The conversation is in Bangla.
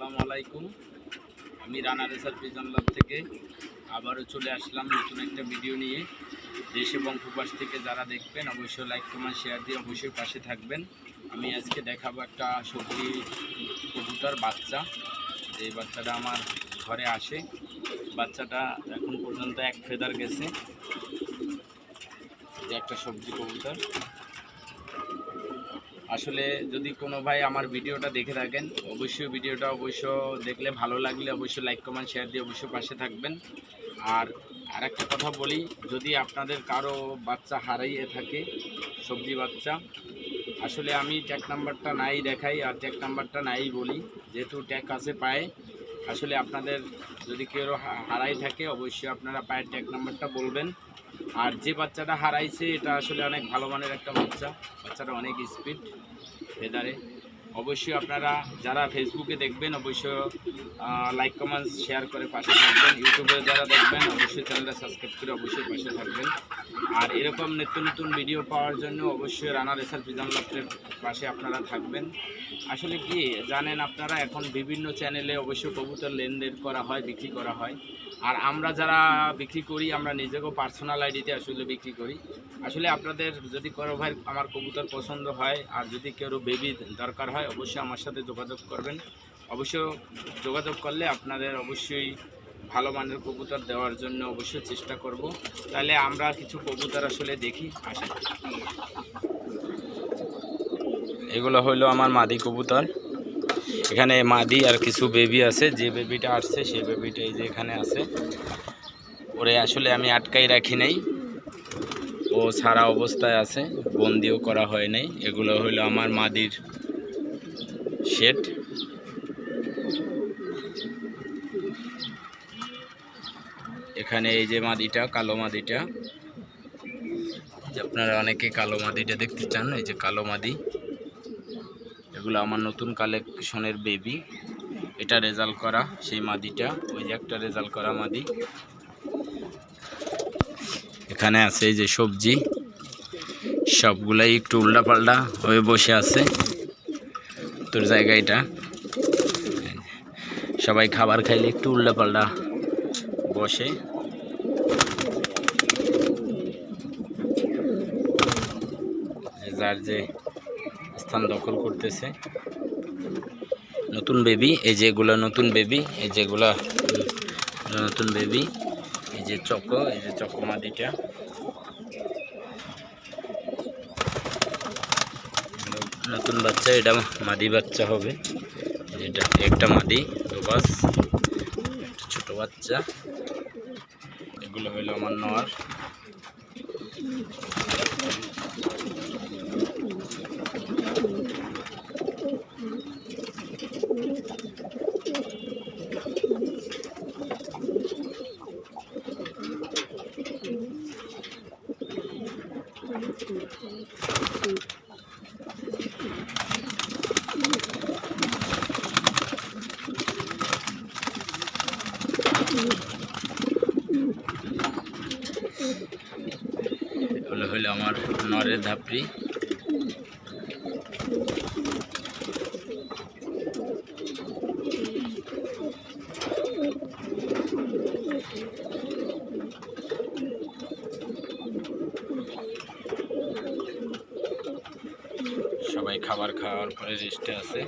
আসসালামু আলাইকুম। আমি রানা রেসার পিজন লাভ থেকে আবারও চলে আসলাম নতুন একটা ভিডিও নিয়ে। দেশ এবং প্রবাস থেকে যারা দেখবেন অবশ্যই লাইক কমেন্ট শেয়ার দিয়ে অবশ্যই পাশে থাকবেন। আমি আজকে দেখাবো একটা সবজি কবুতর বাচ্চা। এই বাচ্চাটা আমার ঘরে আসে। বাচ্চাটা এখন পর্যন্ত এক ফেদার গেছে। যে একটা সবজি কবুতর। আসলে যদি কোনো ভাই আমার ভিডিওটা দেখে থাকেন অবশ্যই ভিডিওটা দেখলে ভালো লাগলে অবশ্যই লাইক কমেন্ট শেয়ার দিয়ে অবশ্যই পাশে থাকবেন। আর আরেকটা কথা বলি, যদি আপনাদের কারো বাচ্চা হারাইয়ে থাকে সবজি বাচ্চা, আসলে আমি ট্যাগ নাম্বারটা নাই দেখাই আর ট্যাগ নাম্বারটা নাই বলি, যেহেতু ট্যাগ আছে পায়ে। আসলে আপনাদের যদি কেউ হারাই থাকে অবশ্যই আপনারা পায়ের ট্যাগ নাম্বারটা বলবেন। আর যে বাচ্চাটা হারাইছে এটা আসলে অনেক ভালো মানের একটা বাচ্চাটা অনেক স্পিড ফেদারে। অবশ্যই আপনারা যারা ফেসবুকে দেখবেন অবশ্যই লাইক কমেন্ট শেয়ার করে পাশে থাকবেন। ইউটিউবে যারা দেখবেন অবশ্যই চ্যানেলটা সাবস্ক্রাইব করে অবশ্যই পাশে থাকবেন। আর এরকম নিত্য নতুন ভিডিও পাওয়ার জন্য অবশ্যই রানা রেসার পিজন লাভের পাশে আপনারা থাকবেন। আসলে কি জানেন আপনারা, এখন বিভিন্ন চ্যানেলে অবশ্যই কবুতর লেনদেন করা হয়, বিক্রি করা হয়। আর আমরা যারা বিক্রি করি আমরা নিজেকেও পার্সোনাল আইডিতে আসলে বিক্রি করি। আসলে আপনাদের যদি কারো ভাই আমার কবুতর পছন্দ হয় আর যদি কেউ বেবি দরকার হয় অবশ্যই আমার সাথে যোগাযোগ করবেন। অবশ্য যোগাযোগ করলে আপনাদের অবশ্যই ভালো মানের কবুতর দেওয়ার জন্য অবশ্যই চেষ্টা করব। তাহলে আমরা কিছু কবুতর আসলে দেখি। আসে এগুলো হইলো আমার মাদি কবুতর। এখানে মাদি আর কিছু বেবি আছে। যে বেবিটা আসছে সেই বেবিটা এই যে এখানে আছে। ওরে আসলে আমি আটকাই রাখি নাই, ও সারা অবস্থায় আছে, বন্দিও করা হয় নাই। এগুলো হইলো আমার মাদির শেড। এখানে এই যে মাদিটা, কালো মাদিটা, যে আপনারা অনেকে কালো মাদিটা দেখতে চান, এই যে কালো মাদি। এগুলো আমার নতুন কালেকশনের বেবি। এটা রেজাল্ট করা সেই মাদিটা, ওই যে একটা রেজাল্ট করা মাদি। এখানে আছে এই যে সবজি, সবগুলাই একটু উল্টাপাল্টা হয়ে বসে আছে। তোর জায়গাটা সবাই খাবার খাইলে একটু উল্টাপাল্টা বসে। যার যে স্থান দখল করতেছে। নতুন বেবি, এই যেগুলো নতুন বেবি, এই যেগুলা নতুন বেবি। এই যে চকো মাদিটা, নতুন বাচ্চা। এটা মাদি বাচ্চা হবে। এটা একটা মাদি বাস, ছোট বাচ্চা। এগুলো হলো আমার নর। এগুলো হলো আমার নরের ধাপড়ি। সবাই খাবার খাওয়ার পরে রেস্টে আছে।